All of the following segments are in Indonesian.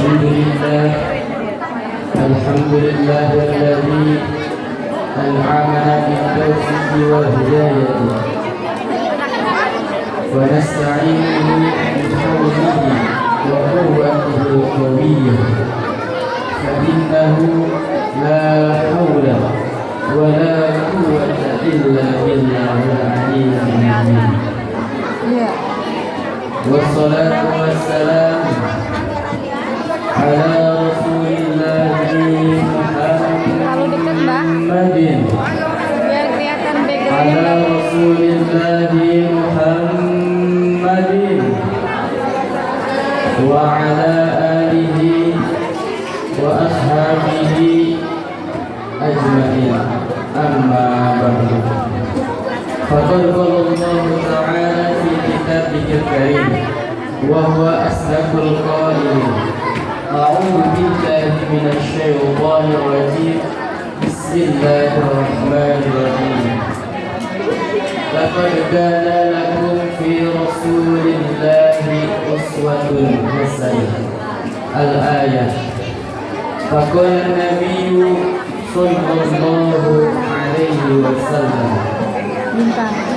الحمد لله الذي أنعمنا بالتوفيق والهداية ونستعينه بحوله وقوته القوية فإنه لا حول ولا قوة إلا بالله العلي العظيم والصلاة والسلام على رسول الله محمد على رسول الله محمد وعلى آله وأصحابه أجمعين أما بعد فقد قال الله تعالى في كتابه الكريم وهو أصدق القائلين أعوذ بالله من الشيطان الرجيم بسم الله الرحمن الرحيم لقد كان لكم في رسول الله أسوة حسنة الآية فقال النبي صلى الله عليه وسلم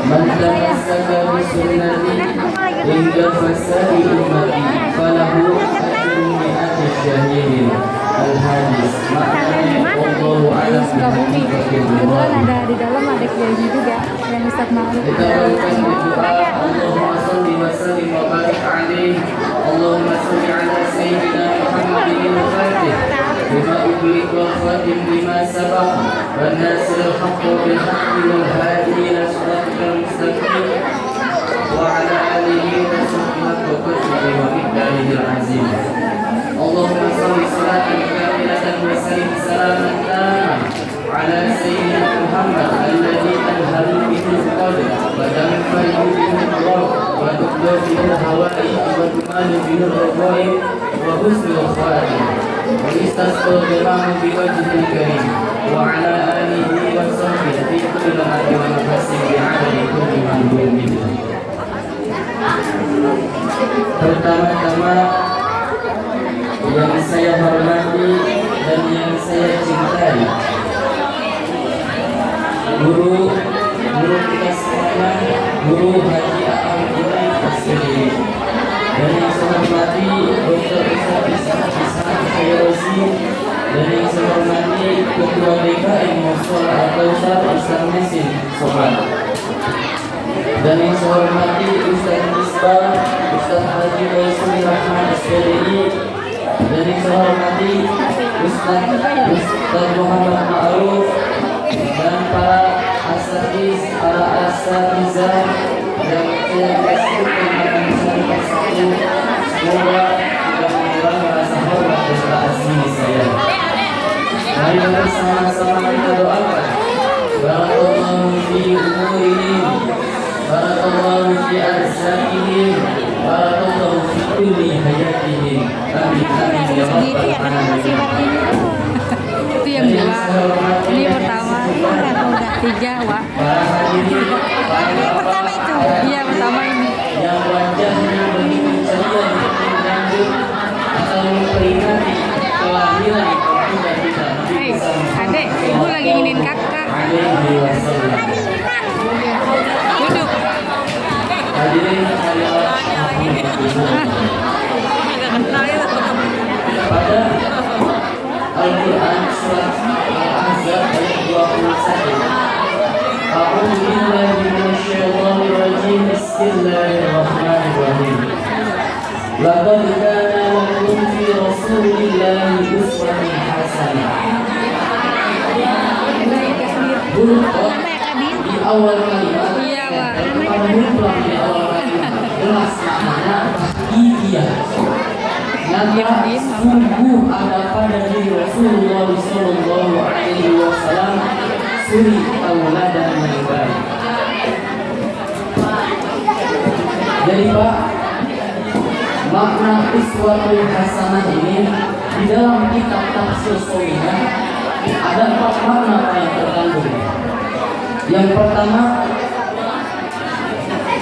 من تمسك بسنتي عند فساد أمتي فله أجر مئة شهيد الحديث maknanya Allahu a'lam kebetulan ada di dalam ada kiai juga yang Ustaz Ma'ruf. Kita lakukan doa Allahumma shalli wa sallim wa barik alaihi Allahumma shalli ala sayyidina Muhammadin al-Fatih bima ughliqa wal khatim lima sabaq wan nasiril haqqi bil haqqi wal hadi ila siratal mustaqim wa ala alihi wa sahbihi wa qadrihi azim. Allahumma shalli salatan kamilatan wa sallim salaman taman ala sayyidina Muhammad alladhi tanhalu bihi al-qadr wa tanfa'u bihi al-ghurab wa tuqda bihi al-hawa'i wa tumalu bihi al-rabai wa husnul khatim wa istasqa bihi biwajhil karim wa ala alihi wa sahbihi fi kulli lamatin wa nafasin bi'adadi kulli mandubin. Pertama-tama yang saya hormati dan yang saya cintai guru kita sekarang, Guru Haji Aam Ibrahim Fasili, dan yang saya hormati Dr. Ishaq Khairozi, dan yang saya hormati Ketua DKM Musola atau Ustaz Mesin Sobat, dan yang saya hormati Ustaz Misbah, Ustaz Haji Rasul Rahman SPDI, dan yang saya hormati Ustaz Muhammad Ma'ruf, dan para asatizah yang saya kasih kepada saya semoga tidak mengurangi rasa hormat dan ta'zim saya. Mari bersama-sama kita doakan. Barakallahu fi umurihim, barakallahu fi arzakihim, barakallahu fi kulli hayatihim. Amin amin ya rabbal alamin. Itu yang dua. Ini pertama atau enggak tiga, Wak? Ini pertama itu. Iya, pertama ini. Yang wajahnya begitu ceria menyambut atau memperingati kelahiran Ibunda kita. Adek, ibu lagi inginin kakak. Duduk. Hadirin pada Al-Quran surat Al-Ahzab ayat 21. A'udzu billahi minasyaitonir rajim. Bismillahirrahmanirrahim. Laqad kana lakum fi rasulillahi uswatun hasanah. Di awal kalimat, pada mutlak di awal kalimat jelas maknanya bahagia. Nyata sungguh ada pada diri Rasulullah Sallallahu Alaihi Wasallam suri tauladan yang baik. Jadi Pak, makna uswatul hasanah ini di dalam kitab tafsir Sunnah ada 4 makna yang terkandung. Yang pertama,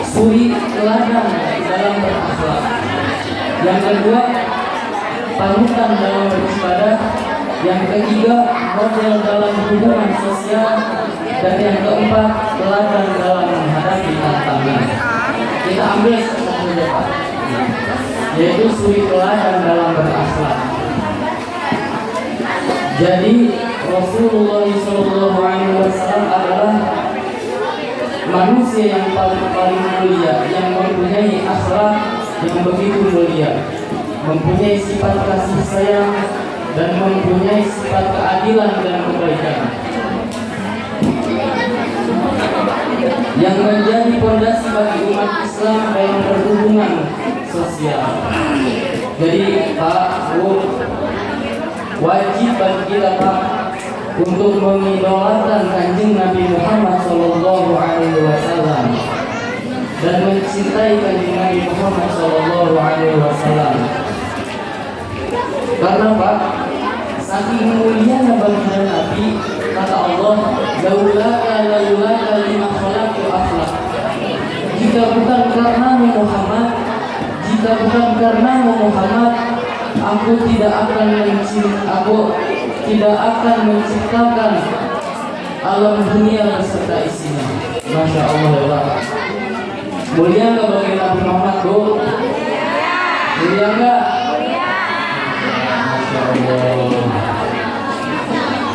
suri teladan dalam berakhlak. Yang kedua, panutan dalam beribadah, yang ketiga model dalam hubungan sosial, dan yang keempat teladan dalam menghadapi tantangan. Kita ambil satu Pak, yaitu suri teladan dalam berakhlak. Jadi Rasulullah SAW adalah manusia yang paling mulia, yang mempunyai akhlak yang begitu mulia, mempunyai sifat kasih sayang dan mempunyai sifat keadilan dan kebaikan, yang menjadi fondasi bagi umat Islam dalam berhubungan sosial. Jadi Pak, Bu, wajib bagi kita Pak untuk mengidolakan Kanjeng Nabi Muhammad SAW dan mencintai Kanjeng Nabi Muhammad SAW. Karena Pak, saking mulianya baginda Nabi, kata Allah, laulaka lima khalaqtu aflaq. Jika bukan karena Muhammad, aku tidak akan menciptakan alam dunia beserta isinya. Masya Allah ya Pak. Mulia nggak bagi Nabi Muhammad, Bu? Mulia nggak? Masya Allah.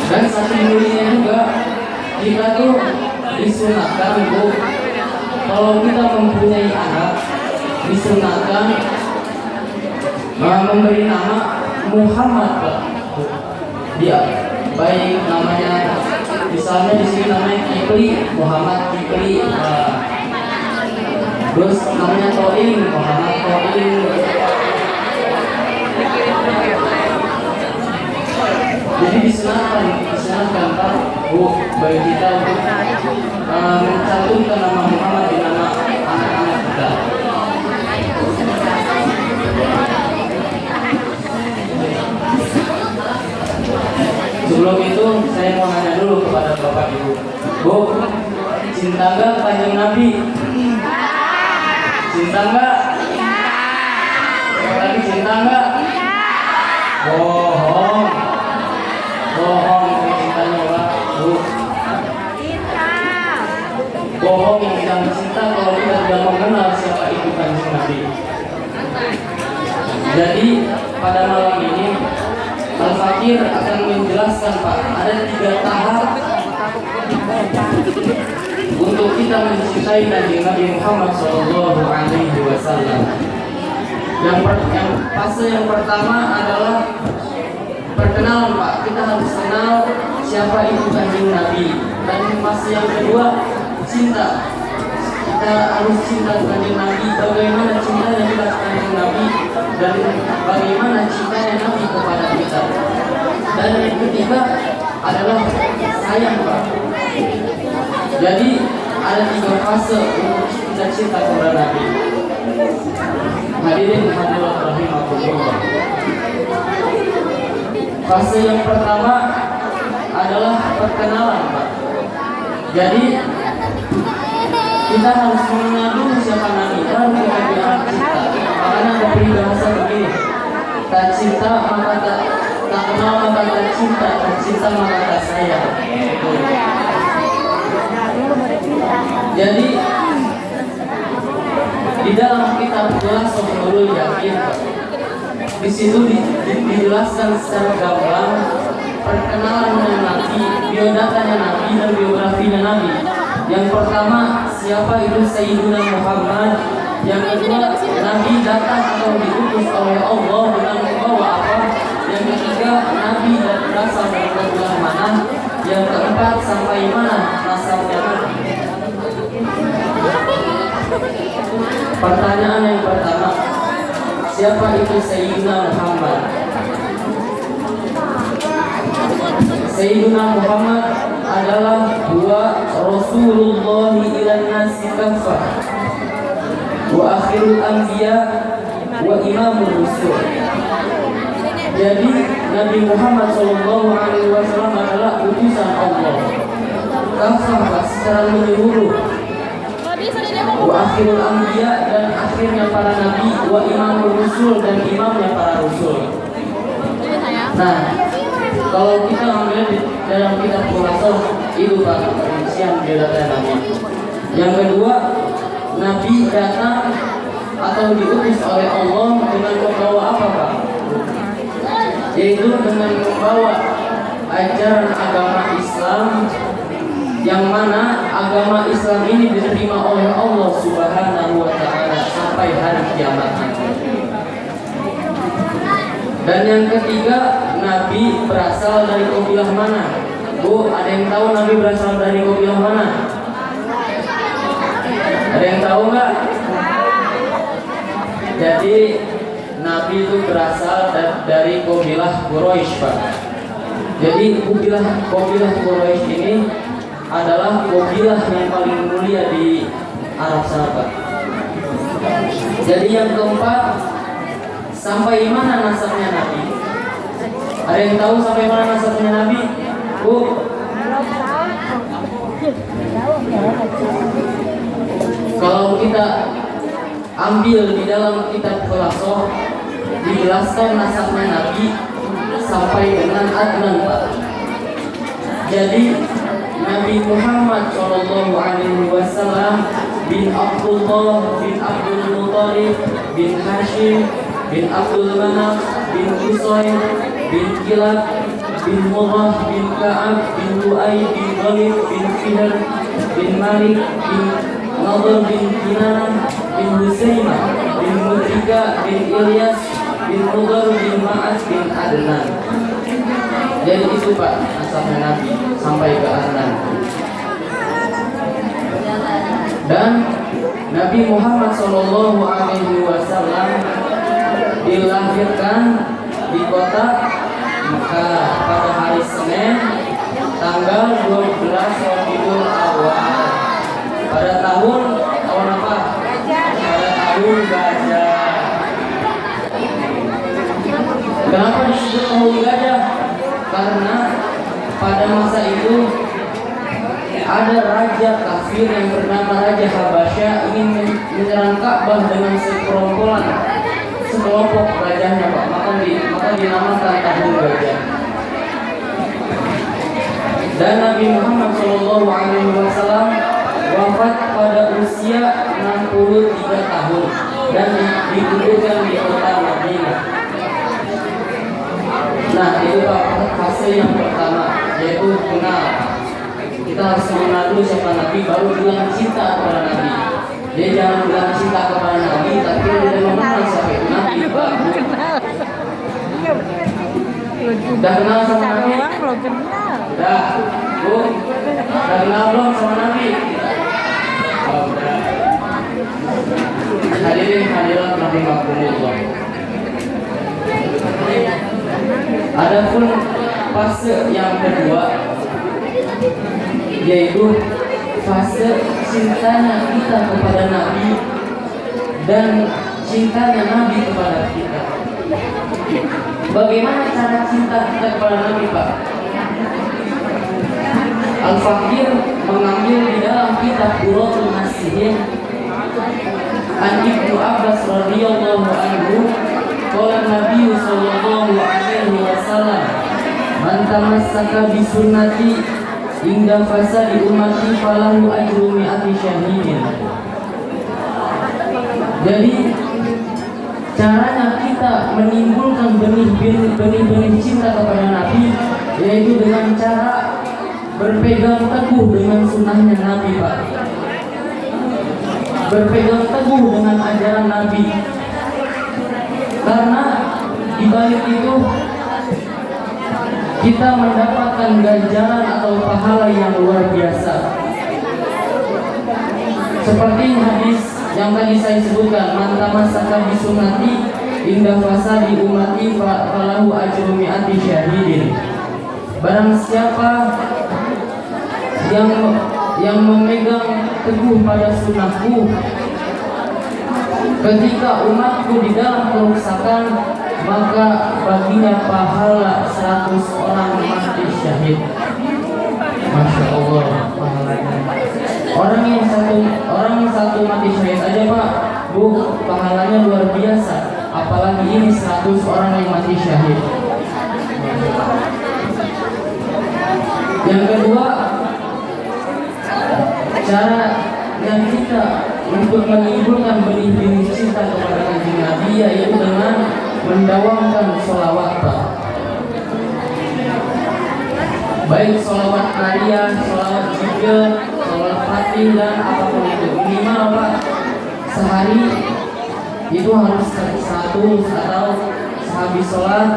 Dan saking mulia juga kita tuh disunatkan, Bu, kalau kita mempunyai anak, disunatkan memberi nama Muhammad, Pak. Dia baik namanya, misalnya di sini namanya Kipli, Muhammad Kipli, terus namanya Toim, Muhammad Toim. Jadi disunatkan Pak, Bu, bagi kita untuk mencantumkan nama Muhammad di nama anak-anak kita. Sebelum itu saya mau nanya dulu kepada Bapak Ibu, Bu, cinta nggak Kanjeng Nabi? Cinta nggak? Lagi cinta nggak? Bohong cintanya Pak, Bu. Bohong yang cinta kalau kita tidak mengenal siapa itu Kanjeng Nabi. Jadi pada malam ini Al-Fakir akan menjelaskan Pak, ada 3 tahap untuk kita mencintai Kanjeng Nabi Muhammad SAW. Yang fase yang pertama adalah perkenalan Pak, kita harus kenal siapa itu Kanjeng Nabi. Dan fase yang kedua cinta, kita harus cinta Kanjeng Nabi, bagaimana cintanya kita Kanjeng Nabi dan bagaimana cintanya Nabi kepada kita. Dan yang ketiga adalah sayang Pak. Jadi ada 3 fase untuk kita cinta kepada Nabi. Hadirin hadirat rahimakumullah. Fase yang pertama adalah perkenalan Pak. Jadi kita harus mengenal dulu siapa Nabi, baru kita cinta. Makanya ada peribahasa begini, tak cinta maka tak kenal maka tak cinta, tak cinta maka tak sayang. Jadi di dalam kitab Jelas Nurul Yakin, di situ dijelaskan secara gamblang perkenalan dengan Nabi, biodatanya Nabi dan biografinya Nabi. Yang pertama, siapa itu Sayyidina Muhammad. Yang kedua, Nabi datang atau diutus oleh Allah dengan membawa apa. Yang ketiga, Nabi berasal dari kabilah mana. Yang keempat, sampai mana nasabnya Nabi. Pertanyaan yang pertama, siapa itu Sayyidina Muhammad? Sayyidina Muhammad adalah Rasulullah ilan nasi kafah wa akhirul anbiya wa imamul rusul. Jadi Nabi Muhammad SAW adalah utusan Allah, kafah secara menyeluruh, wa akhirul anbiya dan akhirnya para nabi, wa imamul rusul dan imamnya para rasul. Nah, kalau kita ambil di dalam kitab Khulasaah itu Pak, rincian namanya. Yang kedua, Nabi datang atau diutus oleh Allah dengan membawa apa Pak? Yaitu dengan membawa ajaran agama Islam, yang mana agama Islam ini diterima oleh Allah Subhanahu wa Ta'ala sampai hari kiamat. Dan yang ketiga, Nabi berasal dari kabilah mana? Bu, ada yang tahu Nabi berasal dari kabilah mana? Ada yang tahu nggak? Jadi Nabi itu berasal dari kabilah Quraisy, Pak. Jadi kabilah Quraisy ini adalah kabilah yang paling mulia di Arab sana, Pak. Jadi yang keempat, sampai mana nasabnya Nabi? Ada yang tahu sampai mana nasabnya Nabi? Bu? Kalau kita ambil di dalam kitab Khulasaah, dijelaskan nasabnya Nabi sampai dengan Adnan, Pak. Jadi Nabi Muhammad SAW bin Abdullah bin Abdul Muttalib bin Hashim bin Abdul Manaf bin Qusay bin Kilab bin Murrah bin Ka'ab bin Lu'ay bin Ghalib bin Fihr bin Malik bin Nadhr bin Kinanah bin Husaymah bin Mudrika bin Ilyas bin Mudhar bin Ma'ad bin Adnan. Jadi itu Pak nasabnya Nabi sampai ke Adnan. Dan Nabi Muhammad SAW dilahirkan di kota Mekah pada hari Senin tanggal 12 Rabiul Awal pada tahun apa? Pada tahun gajah. Kenapa disebut tahun gajah? Karena pada masa itu ada raja kafir yang bernama Raja Habasyah ingin menyerang Ka'bah dengan sekelompok rajanya, Pak. Maka dinamakan tahun gajah. Dan Nabi Muhammad SAW wafat pada usia 63 tahun dan dikuburkan di kota Madinah. Nah, itu Pak fase yang pertama, yaitu kenal. Kita harus mengenal dulu siapa Nabi, baru bilang cinta kepada Nabi. Dia jangan bilang cinta kepada Nabi, tapi dia tidak mengenal siapa itu Nabi. Udah kenal sama Nabi? Udah, Bu. Udah kenal belum sama Nabi? Oh, udah. Hadirin hadirat rahimakumullah. Adapun fase yang kedua, yaitu fase cintanya kita kepada Nabi dan cintanya Nabi kepada kita. Bagaimana cara cinta kita kepada Nabi, Pak? Al-Fakir mengambil di dalam kitab Qurratul Nasihin an Ibnu Abbas radhiyallahu anhu, qala Nabi sallallahu alaihi wasallam, man tamassaka bi sunnati hingga fasadi ummati falahu ajru mi'ati syahidin. Jadi caranya kita menimbulkan benih-benih cinta kepada Nabi yaitu dengan cara berpegang teguh dengan sunnahnya Nabi, Pak. Berpegang teguh dengan ajaran Nabi. Karena di balik itu kita mendapatkan ganjaran atau pahala yang luar biasa. Seperti hadis yang tadi saya sebutkan, man tamassaka bi sunnati inda fasadi ummati falahu ajru mi'ati syahidin. Barang siapa yang memegang teguh pada sunnahku ketika umatku di dalam kerusakan, maka baginya pahala 100 orang mati syahid. Masya Allah, pahalanya. Orang satu mati syahid aja, Pak, Bu, pahalanya luar biasa. Apalagi ini 100 orang yang mati syahid. untuk menimbulkan benih-benih cinta kepada Kanjeng Nabi, yaitu dengan mendawamkan sholawat, Pak. Baik sholawat karya, sholawat jibril, sholawat fatih, dan apapun itu, minimal Pak sehari itu harus 100 atau sehabis sholat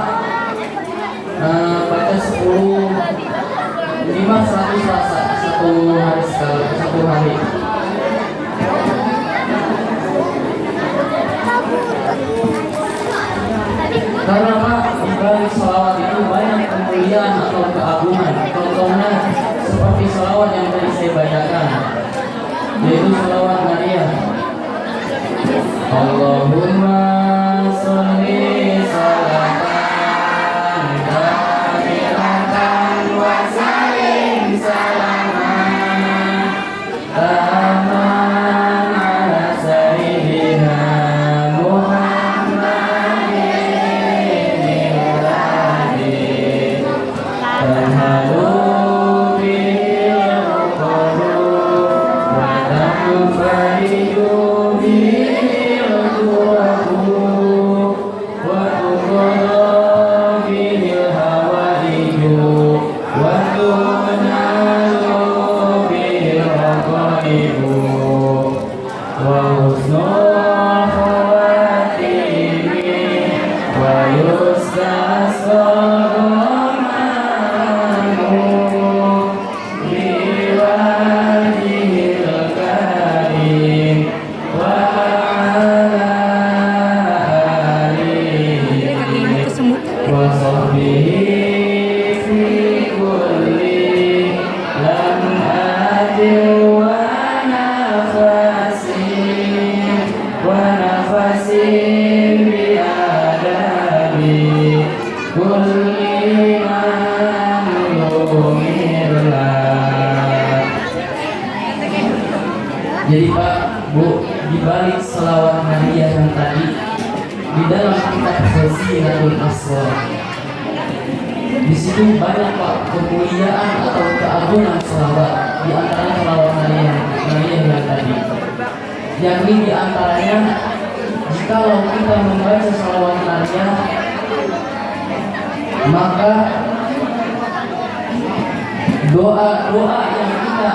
baca 10, minimal 100 lah satu hari sekali, satu hari. Karena Pak, di balik sholawat itu banyak kemuliaan atau keagungan. Contohnya seperti sholawat yang tadi saya bacakan, yaitu sholawat Maria. Allahumma sholli salatan kamilatan wa sallim salaman taman ala sayyidina Jadi Pak, Bu, di balik selawat Maria yang tadi, di dalam kitab Khazinatul Asrar, di situ banyak Pak kemuliaan atau keagungan selawat. Di antara selawat Maria yang tadi, yakni di antaranya, jikalau kita membaca selawat Maria, maka doa-doa yang kita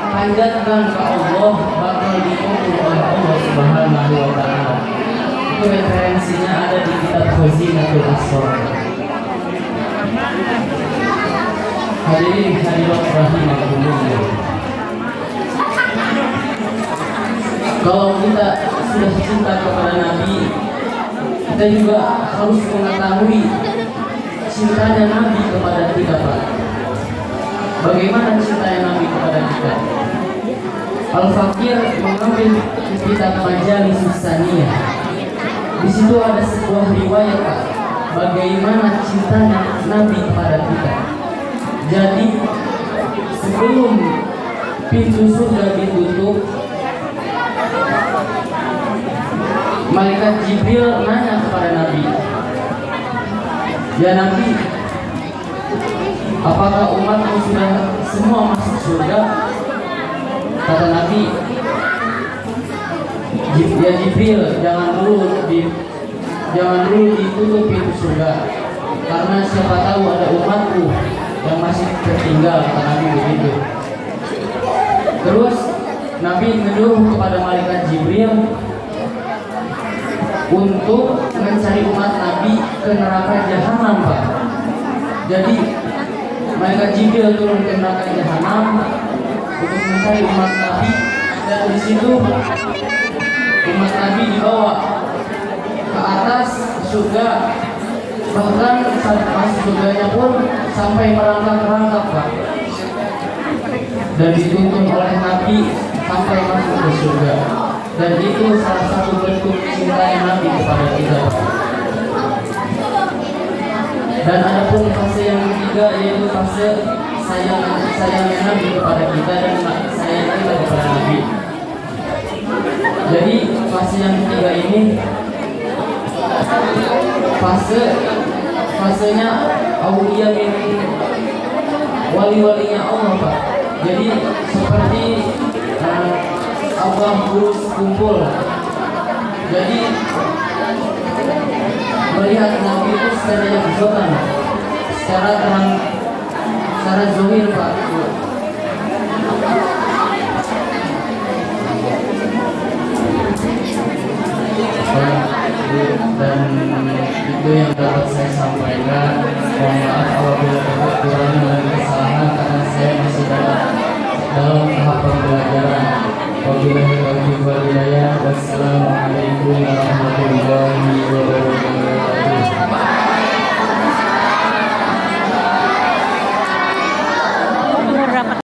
panjatkan ke Allah bakal dikabul oleh Allah Subhanahu wa Ta'ala. Itu referensinya ada di kitab Khazinatul Asrar. Hadirin hadirat rahimakumullah. Kalau kita sudah cinta kepada Nabi, kita juga harus mengetahui cintanya Nabi kepada kita, Pak. Bagaimana cintanya Nabi kepada kita? Al-Fakir mengambil kitab Majalis Saniyah. Di situ ada sebuah riwayat, Pak, bagaimana cintanya Nabi kepada kita. Jadi sebelum pintu surga ditutup, malaikat Jibril nanya kepada Nabi, "Ya Nabi, apakah umatmu sudah semua masuk surga?" Kata Nabi, "Ya Jibril, jangan dulu ditutup pintu surga, karena siapa tahu ada umatku yang masih tertinggal." Kata Nabi begitu. Terus Nabi menyuruh kepada malaikat Jibril untuk mencari umat Nabi ke neraka Jahanam, Pak. Jadi malaikat Jibril turun ke neraka Jahanam untuk mencari umat Nabi, dan di situ umat Nabi dibawa ke atas surga, bahkan saat masuk surganya pun sampai merangkak-rangkak, Pak, dan dituntun oleh Nabi sampai masuk ke surga. Dan itu salah satu bentuk cintanya Nabi kepada kita. Dan ada pun fase yang ketiga, yaitu fase sayangnya Nabi kepada kita dan sayang kita kepada Nabi. Jadi fase yang ketiga ini fasenya aulia min wali-walinya Allah, Pak. Jadi seperti Allah urus kumpul. Jadi melihat Nabi itu secara yang benar.